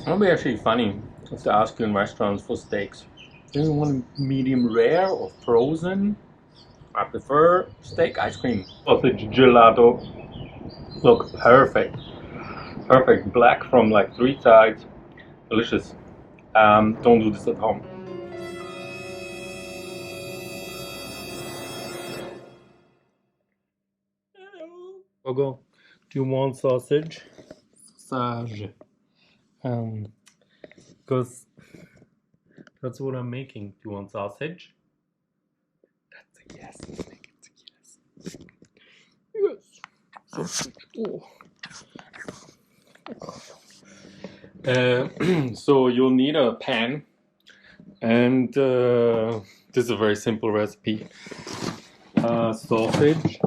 It'll be actually funny if they ask you in restaurants for steaks. Do you want medium rare or frozen? I prefer steak ice cream. Sausage gelato. Look, perfect. Perfect. Black from like 3 sides. Delicious. Don't do this at home. Gogo, do you want sausage? Sausage. Because that's what I'm making. Do you want sausage? That's a yes. I think it's a yes. Yes. Sausage. Oh. So you'll need a pan, and this is a very simple recipe. Sausage.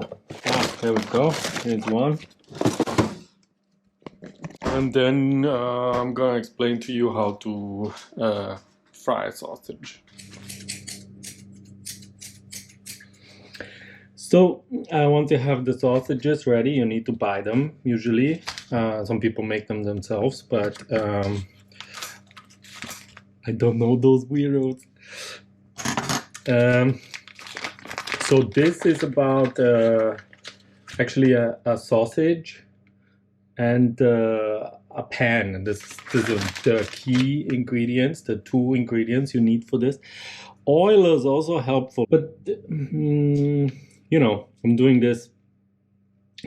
There we go. Here's one. And then I'm gonna explain to you how to fry a sausage. So I want to have the sausages ready. You need to buy them usually. Some people make them themselves, but I don't know those weirdos. So this is about actually a sausage and a pan. This is the key ingredients, the 2 ingredients you need for this. Oil is also helpful, but you know, I'm doing this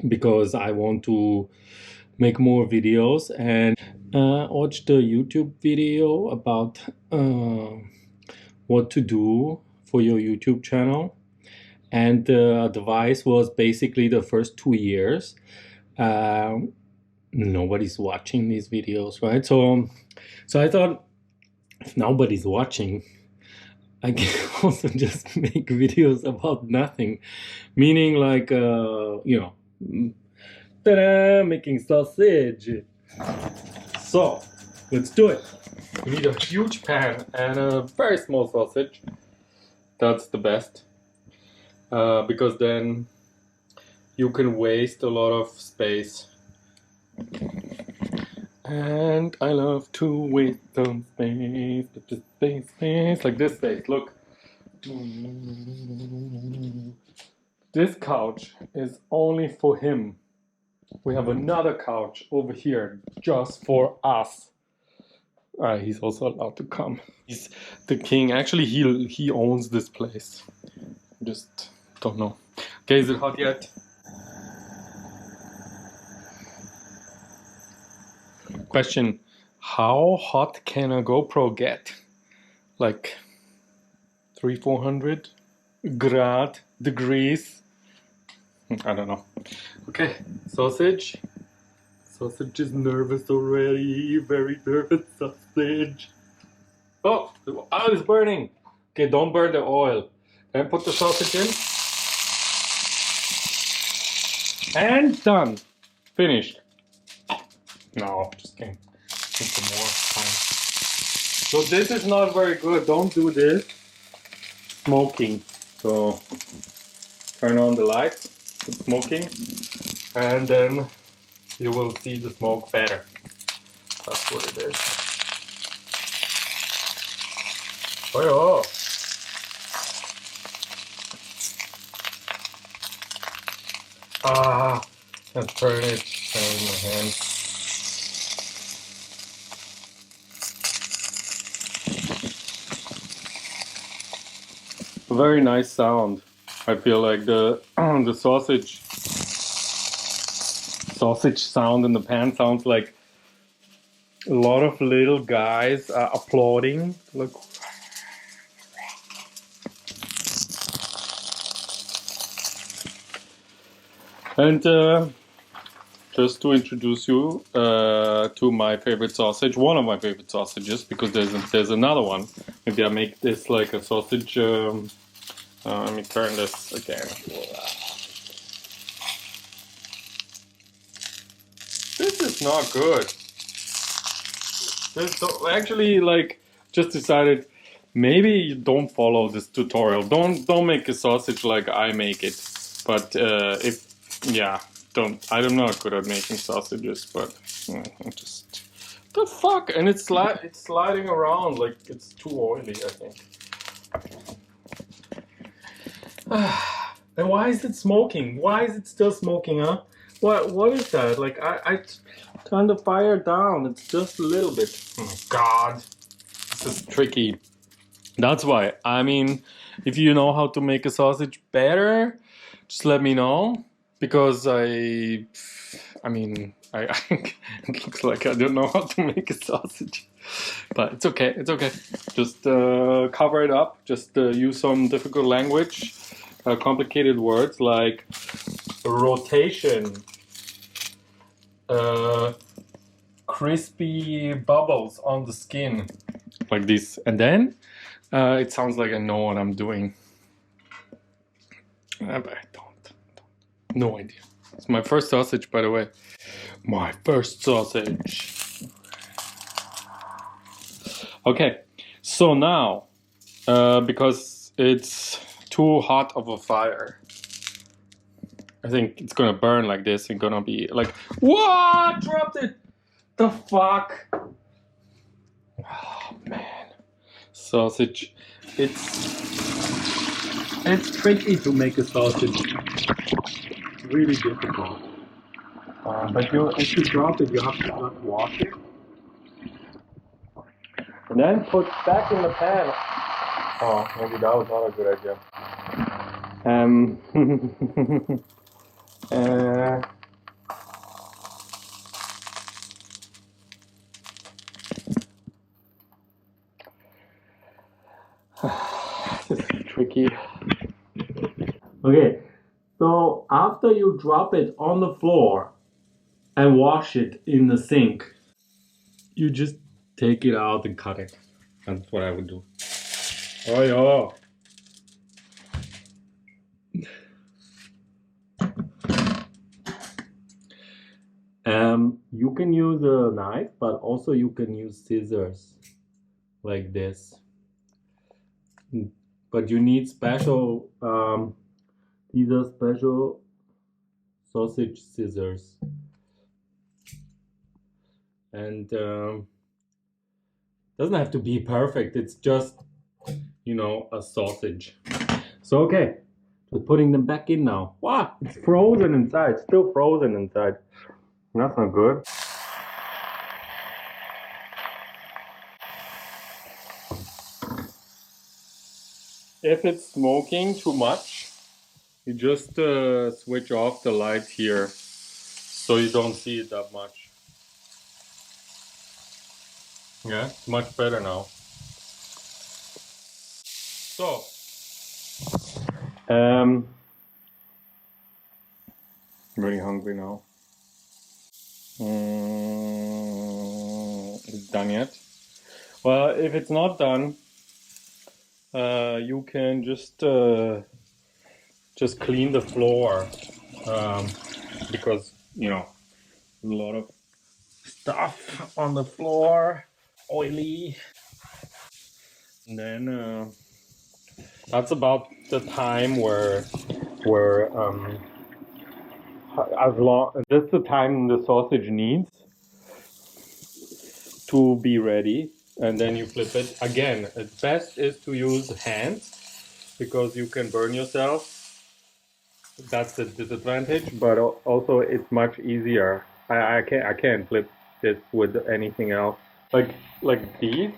because I want to make more videos, and watched a YouTube video about what to do for your YouTube channel, and the advice was basically the first 2 years nobody's watching these videos, right? So I thought, if nobody's watching, I can also just make videos about nothing, meaning like you know, ta-da, making sausage. So let's do it. You need a huge pan and a very small sausage. That's the best, because then you can waste a lot of space. And I love to waste some space, space, like this space, look. This couch is only for him. We have another couch over here just for us. He's also allowed to come. He's the king. Actually, he owns this place. Just don't know. Okay, is it hot yet? Question: how hot can a GoPro get? Like 300-400 degrees? I don't know. Okay, sausage. Sausage is nervous already. Very nervous sausage. Oh, the oil is burning. Okay, don't burn the oil. Then put the sausage in. And done. Finished. No, just kidding. Need some more time. So this is not very good. Don't do this. Smoking. So turn on the light. Put smoking. And then you will see the smoke better. That's what it is. Oh, yeah. Let's turn it in my hand. Very nice sound. I feel like the the sausage sound in the pan sounds like a lot of little guys applauding. Look. And just to introduce you to my favorite sausage, one of my favorite sausages, because there's another one. Maybe I make this like a sausage. Let me turn this again. This is not good. Actually, like, just decided maybe you don't follow this tutorial. Don't make a sausage like I make it. But I'm not good at making sausages, but just The fuck? And it's sliding around like it's too oily, I think. And why is it smoking? Why is it still smoking, huh? What is that? Like I turned the fire down. It's just a little bit. Oh God, this is tricky. That's why. I mean, if you know how to make a sausage better, just let me know. Because I mean, it looks like I don't know how to make a sausage. But it's okay, it's okay. Just cover it up. Just use some difficult language, complicated words like rotation, crispy bubbles on the skin, like this. And then it sounds like I know what I'm doing. But I don't. No idea. It's my first sausage, by the way. My first sausage. Okay, so now, because it's too hot of a fire, I think it's gonna burn like this and gonna be like, what? Dropped it! The fuck? Oh man, sausage. It's tricky to make a sausage. It's really difficult. But if you drop it, you have to just wash it. And then put back in the pan. Oh, maybe that was not a good idea. This is tricky. Okay, so after you drop it on the floor and wash it in the sink, you just take it out and cut it. That's what I would do. Oh yeah. You can use a knife, but also you can use scissors like this. But you need special, these are special sausage scissors. And doesn't have to be perfect, it's just, you know, a sausage. So okay, just putting them back in now. Wow, it's frozen inside, still frozen inside. That's not good. If it's smoking too much, you just switch off the light here so you don't see it that much. Yeah, it's much better now. So, I'm really hungry now. Is it done yet? Well, if it's not done, you can just clean the floor, because you know a lot of stuff on the floor, oily. And then that's about the time where as long that's the time the sausage needs to be ready, and then you flip it again. The best is to use hands because you can burn yourself. That's the disadvantage, but also it's much easier. I can't flip this with anything else. Like these,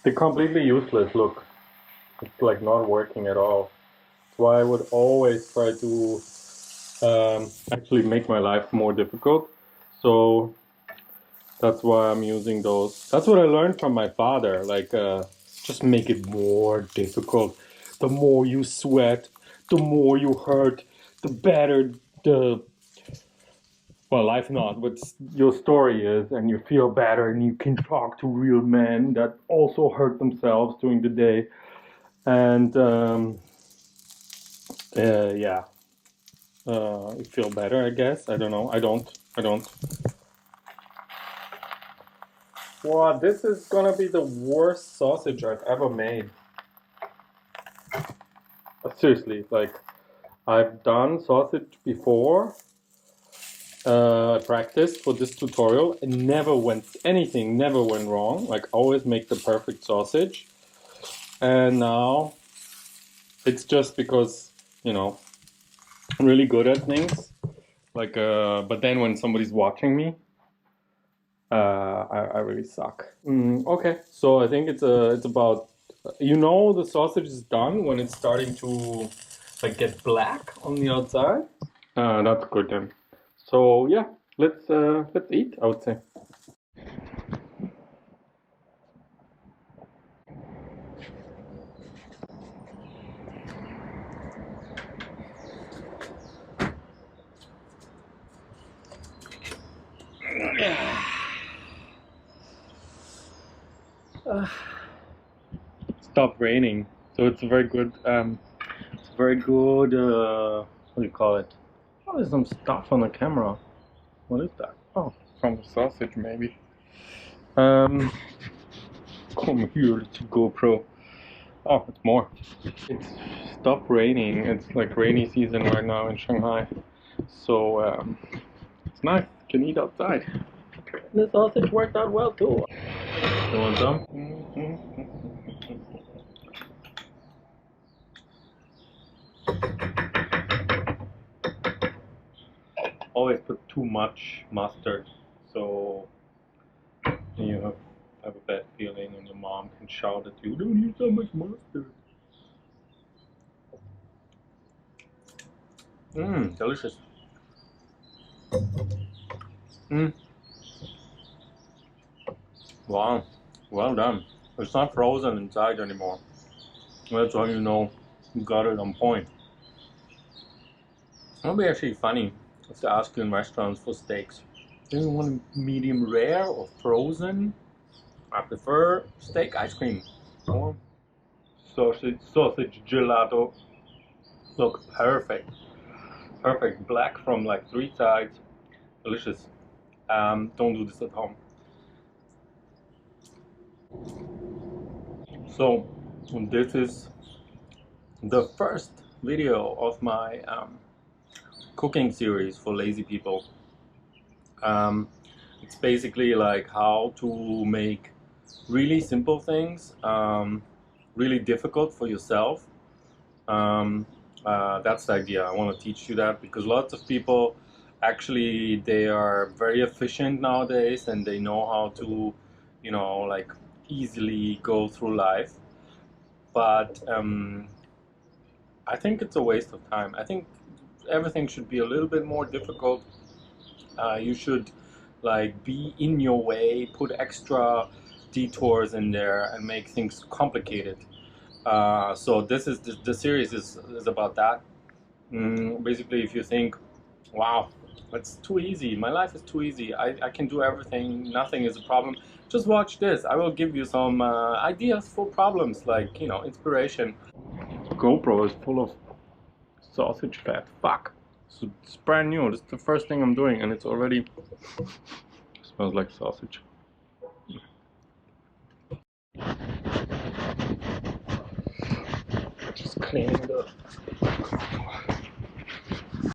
they're completely useless. Look, it's like not working at all. That's why I would always try to actually make my life more difficult. So that's why I'm using those. That's what I learned from my father. Like, just make it more difficult. The more you sweat, the more you hurt, the better the, well, life not, but your story is, and you feel better, and you can talk to real men that also hurt themselves during the day. And yeah, you feel better, I guess. I don't know. I don't. Wow, this is gonna be the worst sausage I've ever made. Seriously, like, I've done sausage before, I practiced for this tutorial and never went wrong. Like always make the perfect sausage. And now it's just because, you know, I'm really good at things. Like, but then when somebody's watching me, I really suck. Okay, so I think it's about, you know, the sausage is done when it's starting to like get black on the outside. That's good then. So yeah, let's eat, I would say. Stopped raining, so it's a very good what do you call it? Oh, there's some stuff on the camera. What is that? Oh, from the sausage maybe. Come here, little GoPro. Oh, it's more. It's stopped raining. It's like rainy season right now in Shanghai, so it's nice. You can eat outside. The sausage worked out well too. You want some? Always put too much mustard, so you have a bad feeling, and your mom can shout at you, "Don't use so much mustard." Delicious. Mmm. Wow. Well done. It's not frozen inside anymore. That's how you know you got it on point. It'll be actually funny if they ask you in restaurants for steaks. Do you want it medium rare or frozen? I prefer steak ice cream or sausage gelato. Look, perfect. Perfect. Black from like 3 sides. Delicious. Don't do this at home. So, this is the first video of my cooking series for lazy people. It's basically like how to make really simple things really difficult for yourself. That's the idea. I want to teach you that because lots of people actually they are very efficient nowadays and they know how to, you know, like easily go through life. But I think it's a waste of time. I think everything should be a little bit more difficult. You should like be in your way, put extra detours in there, and make things complicated. So this is the series is about that. Basically, if you think, wow, that's too easy. My life is too easy. I can do everything. Nothing is a problem. Just watch this. I will give you some ideas for problems, like, you know, inspiration. GoPro is full of sausage fat. Fuck. So it's brand new. This is the first thing I'm doing, and it's already smells like sausage. Just cleaning the